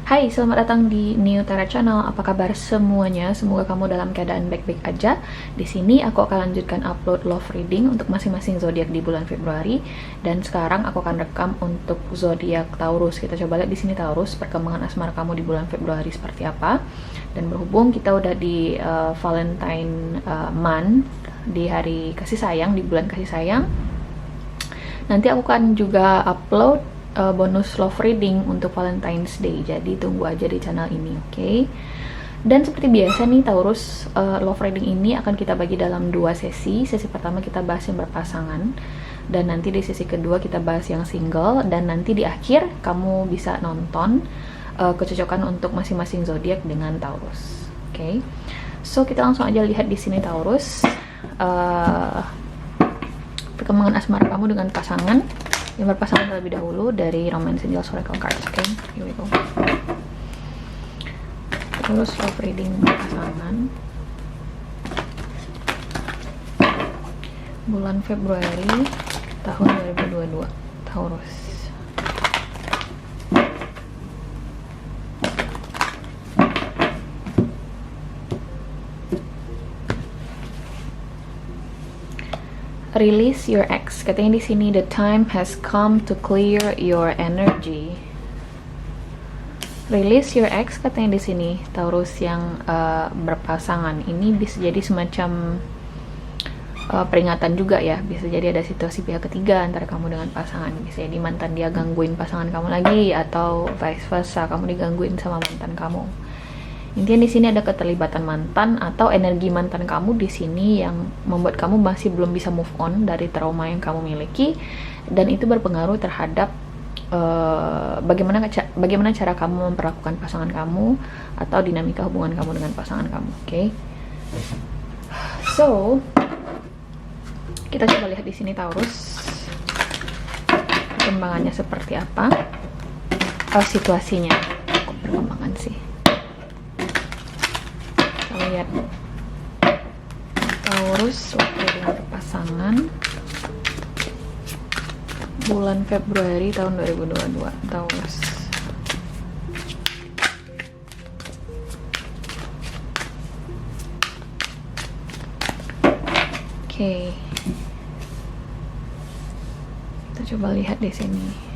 Hai, selamat datang di New Tara Channel. Apa kabar semuanya? Semoga kamu dalam keadaan baik-baik aja. Di sini aku akan lanjutkan upload love reading untuk masing-masing zodiak di bulan Februari. Dan sekarang aku akan rekam untuk zodiak Taurus. Kita coba lihat di sini Taurus, perkembangan asmara kamu di bulan Februari seperti apa. Dan berhubung kita udah di Valentine month, di hari kasih sayang, di bulan kasih sayang. Nanti aku akan juga upload bonus love reading untuk Valentine's Day, jadi tunggu aja di channel ini, oke? Dan seperti biasa nih Taurus, love reading ini akan kita bagi dalam 2 sesi. Sesi pertama kita bahas yang berpasangan, dan nanti di sesi kedua kita bahas yang single, dan nanti di akhir kamu bisa nonton kecocokan untuk masing-masing zodiak dengan Taurus, oke? So kita langsung aja lihat di sini Taurus, perkembangan asmara kamu dengan pasangan yang berpasangan terlebih dahulu dari Romance Angels Oracle Cards. Oke, here we go. Terus love reading pasangan bulan Februari tahun 2022 Taurus. Release your ex. Katanya di sini, the time has come to clear your energy. Release your ex, katanya di sini Taurus yang berpasangan. Ini bisa jadi semacam peringatan juga ya. Bisa jadi ada situasi pihak ketiga antara kamu dengan pasangan. Bisa jadi mantan dia gangguin pasangan kamu lagi, atau vice versa, kamu digangguin sama mantan kamu. Intinya di sini ada keterlibatan mantan atau energi mantan kamu di sini yang membuat kamu masih belum bisa move on dari trauma yang kamu miliki, dan itu berpengaruh terhadap bagaimana cara kamu memperlakukan pasangan kamu atau dinamika hubungan kamu dengan pasangan kamu. Oke. So, kita coba lihat di sini Taurus, perkembangannya seperti apa, situasinya. Kok perkembangan sih? Lihat Taurus waktu dengan berpasangan bulan Februari tahun 2022 Taurus. Oke. Kita coba lihat di sini.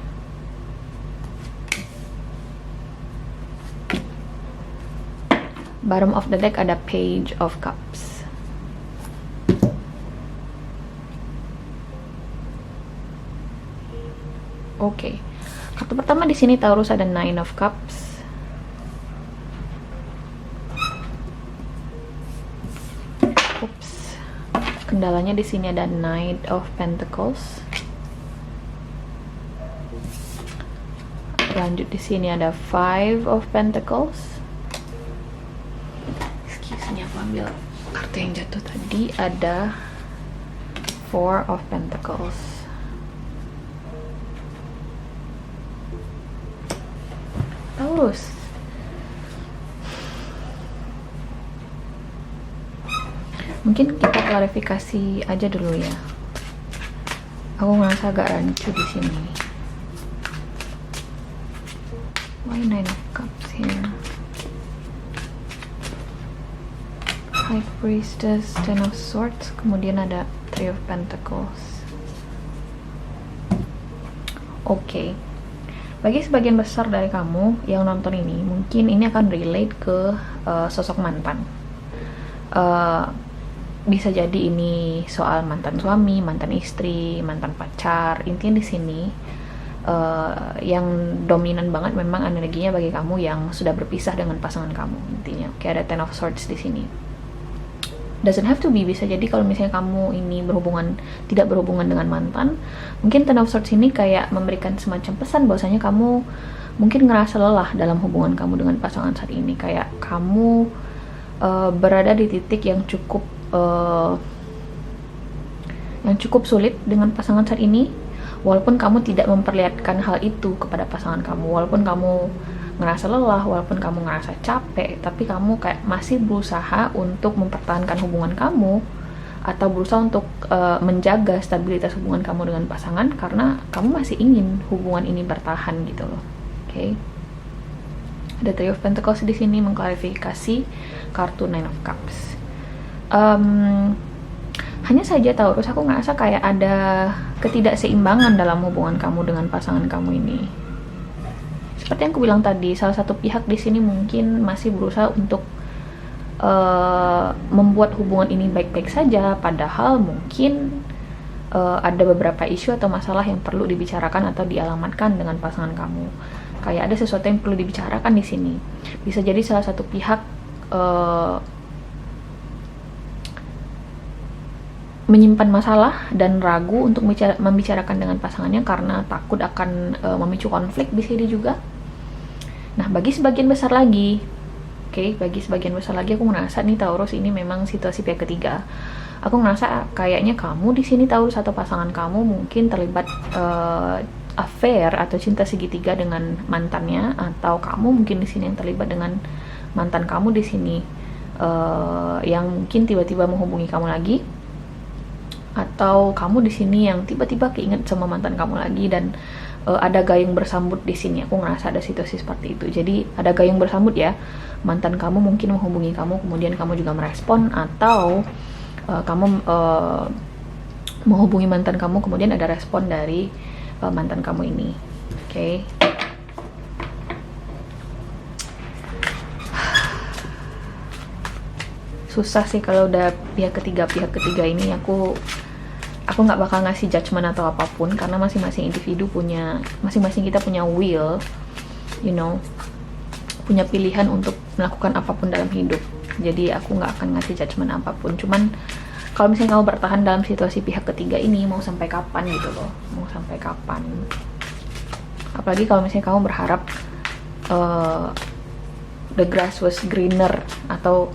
Bottom of the deck ada Page of Cups. Oke. Kartu pertama di sini Taurus ada Nine of Cups. Oops. Kendalanya di sini ada Knight of Pentacles. Lanjut di sini ada Five of Pentacles. Ambil kartu yang jatuh tadi, ada Four of Pentacles. Taurus, mungkin kita klarifikasi aja dulu ya. Aku ngerasa agak rancu di sini. Why Nine of Cups here? High Priestess, Ten of Swords, kemudian ada Three of Pentacles. Oke. Bagi sebagian besar dari kamu yang nonton ini, mungkin ini akan relate ke sosok mantan. Bisa jadi ini soal mantan suami, mantan istri, mantan pacar. Intinya di sini yang dominan banget memang energinya bagi kamu yang sudah berpisah dengan pasangan kamu. Intinya, kayak ada Ten of Swords di sini. Doesn't have to be, bisa jadi kalau misalnya kamu ini tidak berhubungan dengan mantan, mungkin Ten of Swords ini kayak memberikan semacam pesan bahwasanya kamu mungkin ngerasa lelah dalam hubungan kamu dengan pasangan saat ini, kayak kamu berada di titik yang cukup sulit dengan pasangan saat ini, walaupun kamu tidak memperlihatkan hal itu kepada pasangan kamu, walaupun kamu ngerasa lelah, walaupun kamu ngerasa capek, tapi kamu kayak masih berusaha untuk mempertahankan hubungan kamu, atau berusaha untuk menjaga stabilitas hubungan kamu dengan pasangan, karena kamu masih ingin hubungan ini bertahan gitu loh. Oke. Ada Three of Pentacles di sini mengklarifikasi kartu Nine of Cups. Hanya saja Taurus, aku ngerasa kayak ada ketidakseimbangan dalam hubungan kamu dengan pasangan kamu ini. Seperti yang aku bilang tadi, salah satu pihak di sini mungkin masih berusaha untuk membuat hubungan ini baik-baik saja, padahal mungkin ada beberapa isu atau masalah yang perlu dibicarakan atau dialamatkan dengan pasangan kamu. Kayak ada sesuatu yang perlu dibicarakan di sini. Bisa jadi salah satu pihak menyimpan masalah dan ragu untuk membicarakan dengan pasangannya karena takut akan memicu konflik di sini juga. Nah, bagi sebagian besar lagi aku ngerasa nih Taurus ini memang situasi pihak ketiga. Aku ngerasa kayaknya kamu di sini Taurus atau pasangan kamu mungkin terlibat affair atau cinta segitiga dengan mantannya, atau kamu mungkin di sini yang terlibat dengan mantan kamu di sini yang mungkin tiba-tiba menghubungi kamu lagi, atau kamu di sini yang tiba-tiba keinget sama mantan kamu lagi dan ada gayung bersambut di sini. Aku ngerasa ada situasi seperti itu. Jadi ada gayung bersambut ya. Mantan kamu mungkin menghubungi kamu, kemudian kamu juga merespon, atau kamu menghubungi mantan kamu, kemudian ada respon dari mantan kamu ini. Oke. Susah sih kalau udah pihak ketiga ini. Aku nggak bakal ngasih judgement atau apapun karena masing-masing individu masing-masing kita punya will, punya pilihan untuk melakukan apapun dalam hidup. Jadi aku nggak akan ngasih judgement apapun. Cuman kalau misalnya kamu bertahan dalam situasi pihak ketiga ini, mau sampai kapan gitu loh? Mau sampai kapan? Apalagi kalau misalnya kamu berharap the grass was greener atau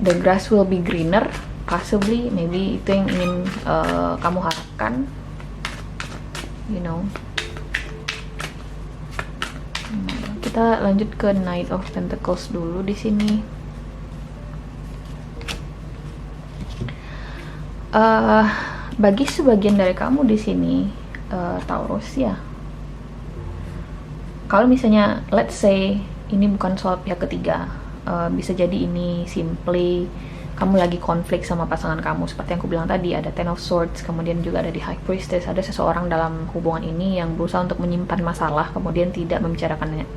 the grass will be greener, possibly, maybe itu yang ingin kamu harapkan, Kita lanjut ke Knight of Pentacles dulu di sini. Bagi sebagian dari kamu di sini, Taurus ya. Kalau misalnya, let's say ini bukan soal pihak ketiga, bisa jadi ini simply kamu lagi konflik sama pasangan kamu. Seperti yang aku bilang tadi, ada Ten of Swords, kemudian juga ada di High Priestess. Ada seseorang dalam hubungan ini yang berusaha untuk menyimpan masalah, kemudian tidak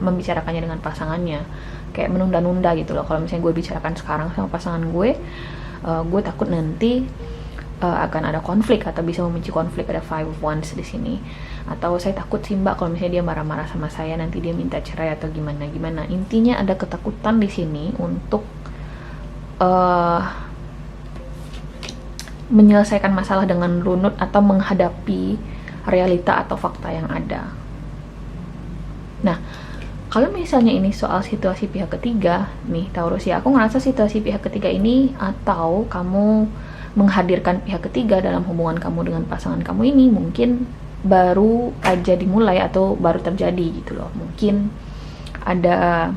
membicarakannya dengan pasangannya. Kayak menunda-nunda gitu loh. Kalau misalnya gue bicarakan sekarang sama pasangan gue takut nanti akan ada konflik atau bisa memicu konflik. Ada Five of Wands di sini. Atau saya takut sih mbak kalau misalnya dia marah-marah sama saya, nanti dia minta cerai atau gimana. Intinya ada ketakutan di sini untuk menyelesaikan masalah dengan runut atau menghadapi realita atau fakta yang ada. Nah, kalau misalnya ini soal situasi pihak ketiga nih Taurus ya, aku ngerasa situasi pihak ketiga ini atau kamu menghadirkan pihak ketiga dalam hubungan kamu dengan pasangan kamu ini mungkin baru aja dimulai atau baru terjadi gitu loh. Mungkin ada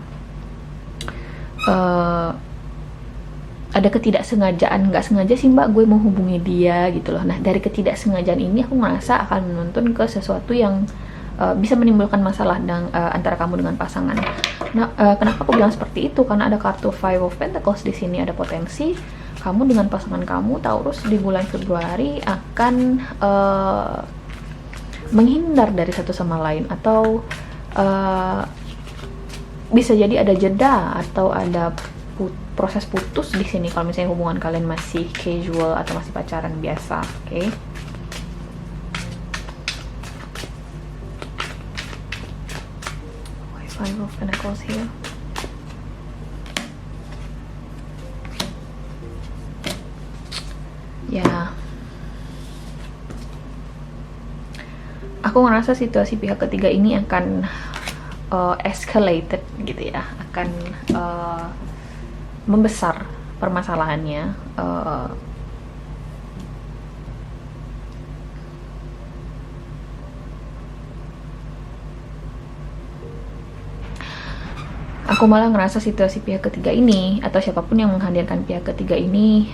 ketidaksengajaan, nggak sengaja sih mbak gue menghubungi dia gitu loh. Nah, dari ketidaksengajaan ini aku ngerasa akan menuntun ke sesuatu yang bisa menimbulkan masalah antara kamu dengan pasangan. Nah, kenapa aku bilang seperti itu? Karena ada kartu Five of Pentacles di sini. Ada potensi kamu dengan pasangan kamu Taurus di bulan Februari akan menghindar dari satu sama lain, atau bisa jadi ada jeda atau ada proses putus di sini kalau misalnya hubungan kalian masih casual atau masih pacaran biasa. Oke. Five of Pentacles here. Ya, aku ngerasa situasi pihak ketiga ini akan escalated gitu ya, akan membesar permasalahannya. Aku malah ngerasa situasi pihak ketiga ini atau siapapun yang menghadirkan pihak ketiga ini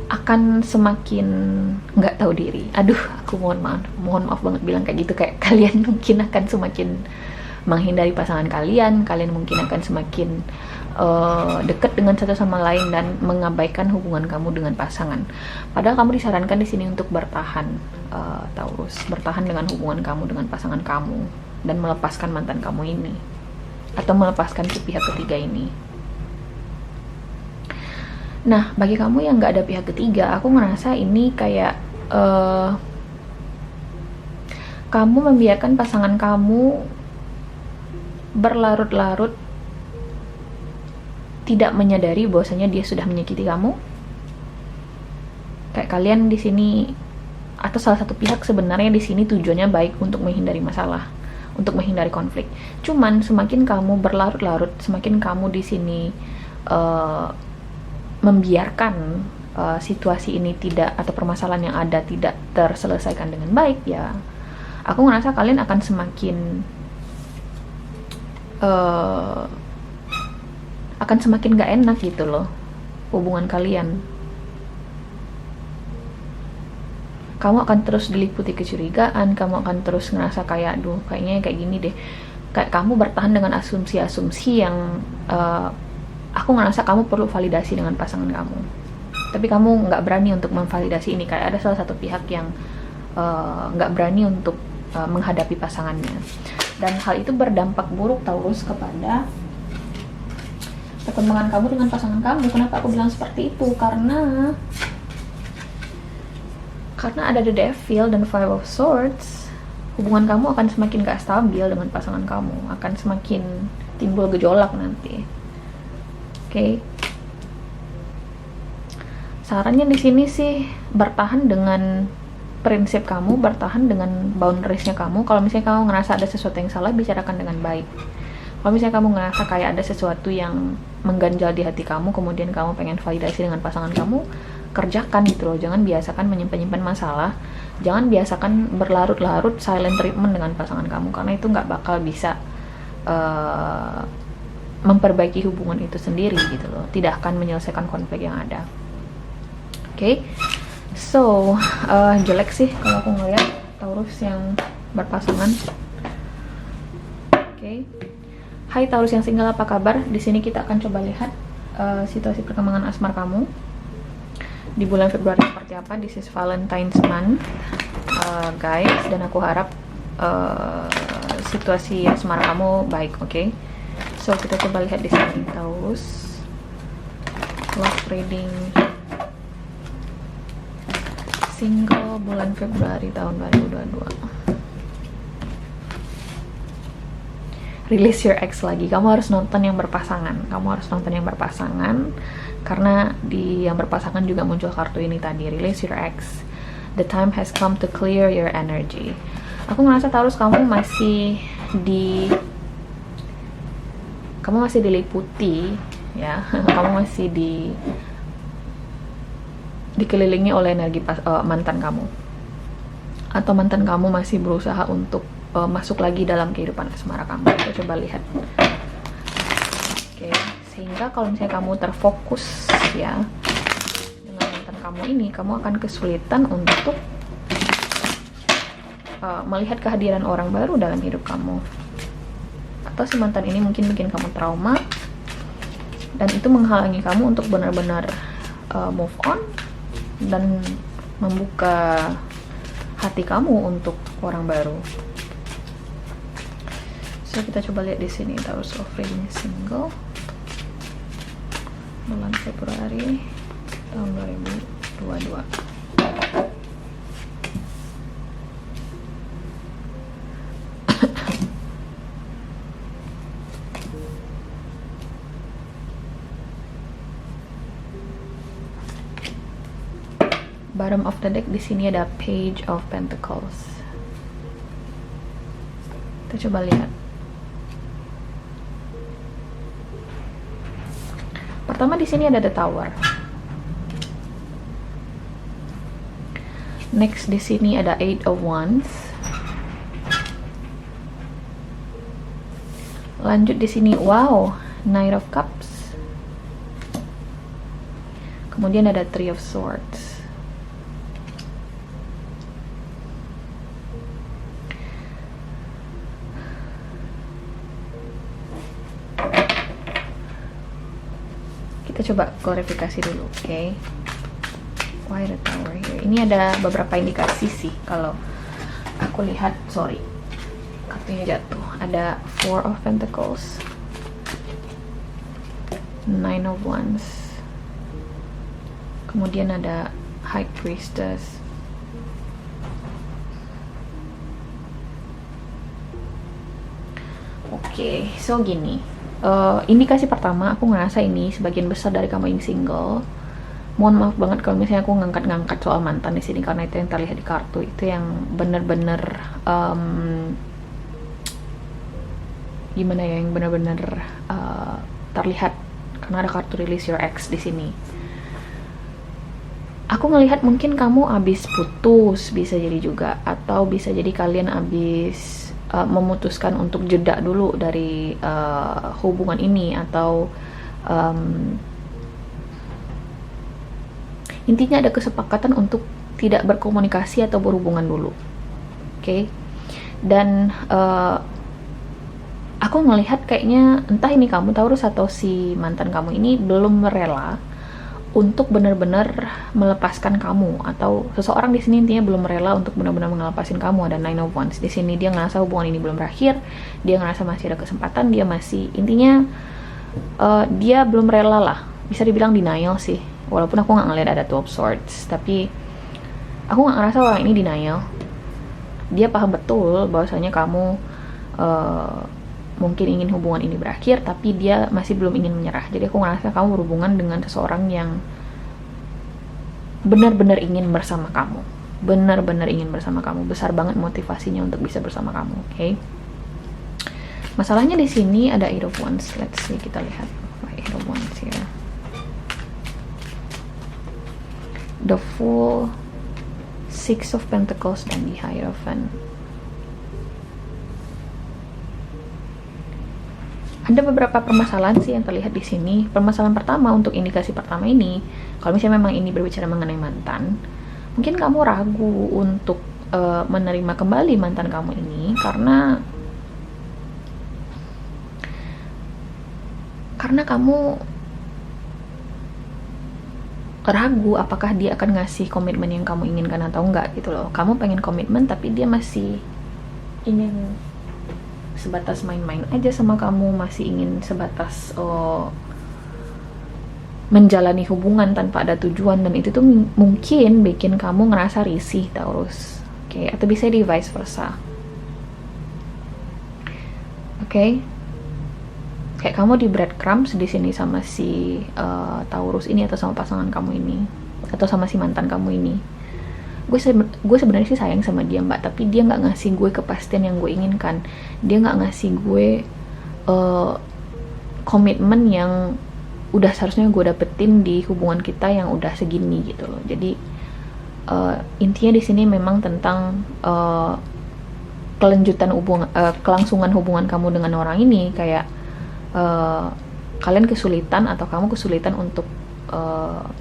akan semakin nggak tahu diri. Aduh, aku mohon maaf banget bilang kayak gitu, kayak kalian mungkin akan semakin menghindari pasangan kalian. Kalian mungkin akan semakin dekat dengan satu sama lain dan mengabaikan hubungan kamu dengan pasangan. Padahal kamu disarankan di sini untuk bertahan, Taurus, bertahan dengan hubungan kamu dengan pasangan kamu dan melepaskan mantan kamu ini atau melepaskan ke pihak ketiga ini. Nah, bagi kamu yang nggak ada pihak ketiga, aku ngerasa ini kayak kamu membiarkan pasangan kamu berlarut-larut tidak menyadari bahwasanya dia sudah menyakiti kamu. Kayak kalian di sini atau salah satu pihak sebenarnya di sini tujuannya baik untuk menghindari masalah, untuk menghindari konflik. Cuman semakin kamu berlarut-larut, semakin kamu di sini membiarkan situasi ini tidak, atau permasalahan yang ada tidak terselesaikan dengan baik, ya aku ngerasa kalian akan semakin gak enak gitu loh hubungan kalian. Kamu akan terus diliputi kecurigaan, kamu akan terus ngerasa kayak aduh kayaknya kayak gini deh, kayak kamu bertahan dengan asumsi-asumsi yang aku ngerasa kamu perlu validasi dengan pasangan kamu, tapi kamu nggak berani untuk memvalidasi ini. Kayak ada salah satu pihak yang nggak berani untuk menghadapi pasangannya, dan hal itu berdampak buruk, Taurus, kepada perkembangan kamu dengan pasangan kamu. Kenapa aku bilang seperti itu? Karena ada the Devil dan Five of Swords. Hubungan kamu akan semakin gak stabil dengan pasangan kamu, akan semakin timbul gejolak nanti. Oke. Sarannya di sini sih bertahan dengan prinsip kamu, bertahan dengan boundariesnya kamu. Kalau misalnya kamu ngerasa ada sesuatu yang salah, bicarakan dengan baik. Kalau misalnya kamu ngerasa kayak ada sesuatu yang mengganjal di hati kamu, kemudian kamu pengen validasi dengan pasangan kamu, kerjakan gitu loh. Jangan biasakan menyimpan masalah, jangan biasakan berlarut-larut silent treatment dengan pasangan kamu, karena itu nggak bakal bisa memperbaiki hubungan itu sendiri gitu loh, tidak akan menyelesaikan konflik yang ada. Oke. So jelek sih kalau aku ngeliat Taurus yang berpasangan. Oke. Hai Taurus yang single, apa kabar? Di sini kita akan coba lihat situasi perkembangan asmara kamu di bulan Februari seperti apa. This is Valentine's month, guys, dan aku harap situasi asmara kamu baik, oke? So kita coba lihat di sini Taurus love reading single bulan Februari tahun 2022. Release your ex lagi. Kamu harus nonton yang berpasangan. Karena di yang berpasangan juga muncul kartu ini tadi, release your ex. The time has come to clear your energy. Aku ngerasa Taurus kamu masih diliputi ya. Kamu masih dikelilingi oleh energi mantan kamu, atau mantan kamu masih berusaha untuk masuk lagi dalam kehidupan asmara kamu. Kita coba lihat. Oke, sehingga kalau misalnya kamu terfokus ya dengan mantan kamu ini, kamu akan kesulitan untuk melihat kehadiran orang baru dalam hidup kamu, atau si mantan ini mungkin bikin kamu trauma, dan itu menghalangi kamu untuk benar-benar move on dan membuka hati kamu untuk orang baru. So kita coba lihat di sini Taurus love reading single bulan Februari tahun 2022. Bottom of the deck di sini ada Page of Pentacles. Kita coba lihat. Pertama di sini ada The Tower. Next di sini ada Eight of Wands. Lanjut di sini, wow, Knight of Cups. Kemudian ada Three of Swords. kita coba klarifikasi dulu, oke? Why the Tower here? Ini ada beberapa indikasi sih kalau aku lihat. Sorry, kartunya jatuh. Ada Four of Pentacles, Nine of Wands, kemudian ada High Priestess, Oke, so gini, indikasi pertama aku ngerasa ini sebagian besar dari kamu yang single. Mohon maaf banget kalau misalnya aku ngangkat-ngangkat soal mantan di sini, karena itu yang terlihat di kartu, itu yang bener-bener gimana ya, yang bener-bener terlihat karena ada kartu release your ex di sini. Aku ngelihat mungkin kamu abis putus, bisa jadi juga, atau bisa jadi kalian abis memutuskan untuk jeda dulu dari hubungan ini, atau intinya ada kesepakatan untuk tidak berkomunikasi atau berhubungan dulu, oke? Dan aku ngelihat kayaknya entah ini kamu Taurus atau si mantan kamu ini belum rela untuk benar-benar melepaskan kamu, atau seseorang di sini intinya belum rela untuk benar-benar ngelepasin kamu. Ada Nine of Wands di sini, dia ngerasa hubungan ini belum berakhir, dia ngerasa masih ada kesempatan, dia masih intinya dia belum rela lah, bisa dibilang denial sih. Walaupun aku nggak ngeliat ada Two of Swords, tapi aku nggak ngerasa orang ini denial. Dia paham betul bahwasanya kamu mungkin ingin hubungan ini berakhir, tapi dia masih belum ingin menyerah. Jadi aku ngerasa kamu berhubungan dengan seseorang yang benar-benar ingin bersama kamu, benar-benar ingin bersama kamu, besar banget motivasinya untuk bisa bersama kamu, oke? Masalahnya di sini ada Eight of Wands. Let's see, kita lihat Eight of Wands here. The Fool, Six of Pentacles, dan the Hierophant. Ada beberapa permasalahan sih yang terlihat di sini. Permasalahan pertama untuk indikasi pertama ini, kalau misalnya memang ini berbicara mengenai mantan, mungkin kamu ragu untuk menerima kembali mantan kamu ini karena kamu ragu apakah dia akan ngasih komitmen yang kamu inginkan atau enggak gitu loh. Kamu pengen komitmen tapi dia masih ingin sebatas main-main aja sama kamu, masih ingin sebatas menjalani hubungan tanpa ada tujuan, dan itu tuh mungkin bikin kamu ngerasa risih, Taurus. Oke, atau bisa di vice versa. Oke. Kayak kamu di breadcrumbs di sini sama si Taurus ini, atau sama pasangan kamu ini, atau sama si mantan kamu ini. Gue sebenarnya sih sayang sama dia, Mbak, tapi dia nggak ngasih gue kepastian yang gue inginkan. Dia nggak ngasih gue komitmen yang udah seharusnya gue dapetin di hubungan kita yang udah segini gitu loh. Jadi intinya di sini memang tentang kelangsungan hubungan kamu dengan orang ini. Kayak kalian kesulitan, atau kamu kesulitan untuk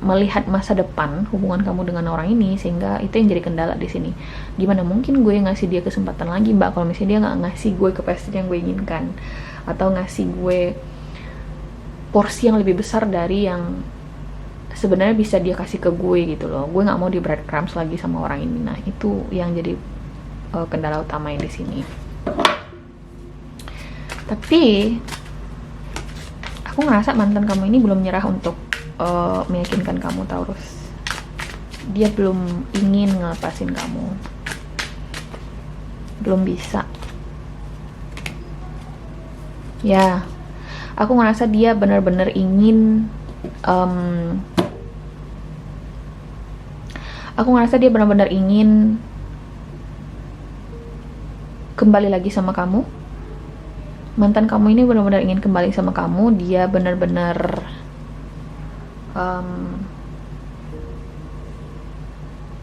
melihat masa depan hubungan kamu dengan orang ini, sehingga itu yang jadi kendala di sini. Gimana mungkin gue ngasih dia kesempatan lagi, Mbak, kalau misalnya dia nggak ngasih gue kepastian yang gue inginkan, atau ngasih gue porsi yang lebih besar dari yang sebenarnya bisa dia kasih ke gue gitu loh. Gue nggak mau di breadcrumbs lagi sama orang ini. Nah, itu yang jadi kendala utamanya di sini. Tapi aku ngerasa mantan kamu ini belum nyerah untuk meyakinkan kamu, Taurus. Dia belum ingin ngelepasin kamu, belum bisa. Ya, aku ngerasa dia benar-benar ingin kembali lagi sama kamu. Mantan kamu ini benar-benar ingin kembali sama kamu. Dia benar-benar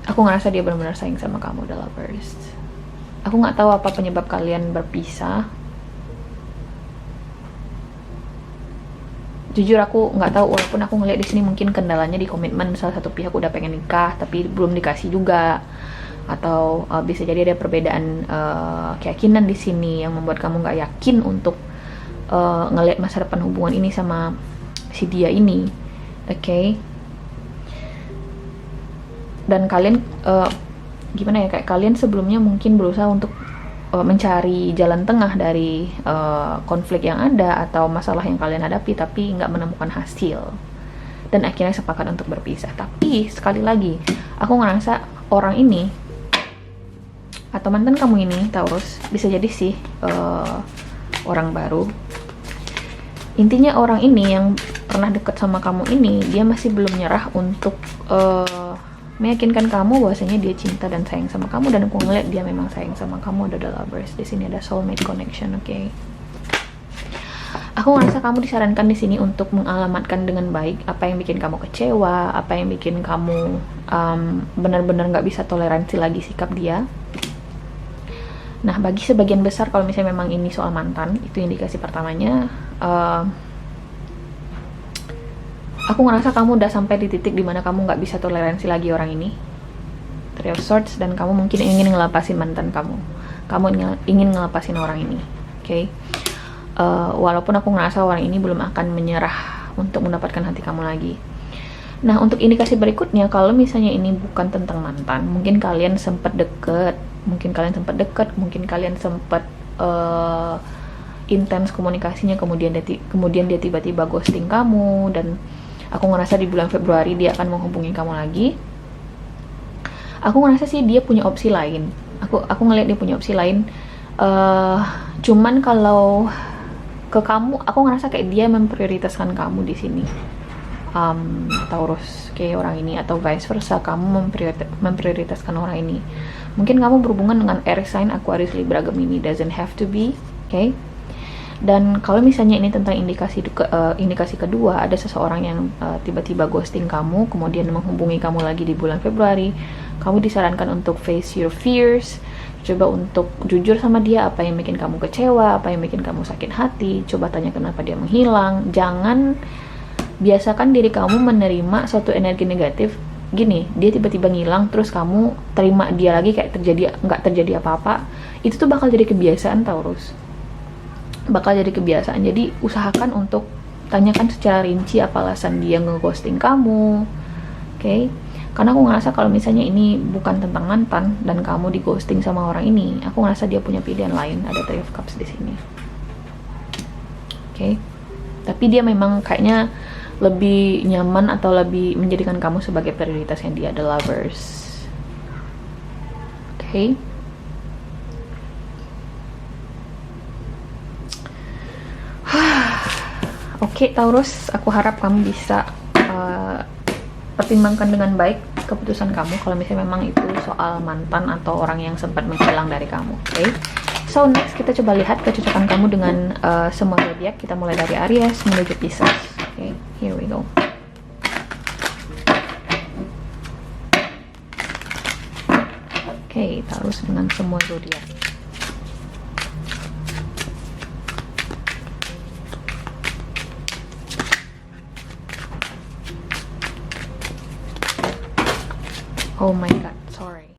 aku ngerasa dia benar-benar sayang sama kamu, The Lovers. Aku nggak tahu apa penyebab kalian berpisah. Jujur aku nggak tahu, walaupun aku ngeliat di sini mungkin kendalanya di komitmen. Salah satu pihak udah pengen nikah tapi belum dikasih juga, atau bisa jadi ada perbedaan keyakinan di sini yang membuat kamu nggak yakin untuk ngelihat masa depan hubungan ini sama si dia ini. Oke. Dan kalian gimana ya, kayak kalian sebelumnya mungkin berusaha untuk mencari jalan tengah dari konflik yang ada atau masalah yang kalian hadapi, tapi nggak menemukan hasil dan akhirnya sepakat untuk berpisah. Tapi sekali lagi aku ngerasa orang ini atau mantan kamu ini, Taurus, bisa jadi sih orang baru. Intinya orang ini yang pernah deket sama kamu ini, dia masih belum nyerah untuk meyakinkan kamu bahwasanya dia cinta dan sayang sama kamu, dan aku ngeliat dia memang sayang sama kamu. Ada the lovers di sini, ada soulmate connection. Oke. Aku ngerasa kamu disarankan di sini untuk mengalamatkan dengan baik apa yang bikin kamu kecewa, apa yang bikin kamu benar-benar nggak bisa toleransi lagi sikap dia. Nah, bagi sebagian besar kalau misalnya memang ini soal mantan, itu indikasi pertamanya. Aku ngerasa kamu udah sampai di titik dimana kamu nggak bisa toleransi lagi orang ini. Three of Swords, dan kamu mungkin ingin ngelepasin mantan kamu. Kamu ingin ngelepasin orang ini. Oke. Walaupun aku ngerasa orang ini belum akan menyerah untuk mendapatkan hati kamu lagi. Nah, untuk indikasi berikutnya, kalau misalnya ini bukan tentang mantan, mungkin kalian sempat deket, mungkin kalian sempat intens komunikasinya, kemudian dia tiba-tiba ghosting kamu, dan aku ngerasa di bulan Februari dia akan menghubungi kamu lagi. Aku ngerasa sih dia punya opsi lain. Aku ngeliat dia punya opsi lain. Cuman kalau ke kamu, aku ngerasa kayak dia memprioritaskan kamu di sini. Taurus, kayak orang ini, atau vice versa, kamu memprioritaskan orang ini. Mungkin kamu berhubungan dengan air sign Aquarius, Libra, Gemini, doesn't have to be, okay? Dan kalau misalnya ini tentang indikasi kedua, ada seseorang yang tiba-tiba ghosting kamu, kemudian menghubungi kamu lagi di bulan Februari. Kamu disarankan untuk face your fears, coba untuk jujur sama dia apa yang bikin kamu kecewa, apa yang bikin kamu sakit hati. Coba tanya kenapa dia menghilang. Jangan biasakan diri kamu menerima suatu energi negatif. Gini, dia tiba-tiba ngilang, terus kamu terima dia lagi kayak nggak terjadi apa-apa. Itu tuh bakal jadi kebiasaan, Taurus. Bakal jadi kebiasaan. Jadi usahakan untuk tanyakan secara rinci apa alasan dia ngeghosting kamu. Oke? Karena aku ngerasa kalau misalnya ini bukan tentang mantan dan kamu di ghosting sama orang ini, aku ngerasa dia punya pilihan lain. Ada Three of Cups di sini. Oke? Tapi dia memang kayaknya lebih nyaman atau lebih menjadikan kamu sebagai prioritasnya dia, the lovers. Oke? Oke, Taurus, aku harap kamu bisa pertimbangkan dengan baik keputusan kamu kalau misalnya memang itu soal mantan atau orang yang sempat menghilang dari kamu. Oke? So next kita coba lihat kecocokan kamu dengan semua zodiak. Kita mulai dari Aries menuju Pisces. Oke, here we go. Oke, Taurus dengan semua zodiak. Oh my god.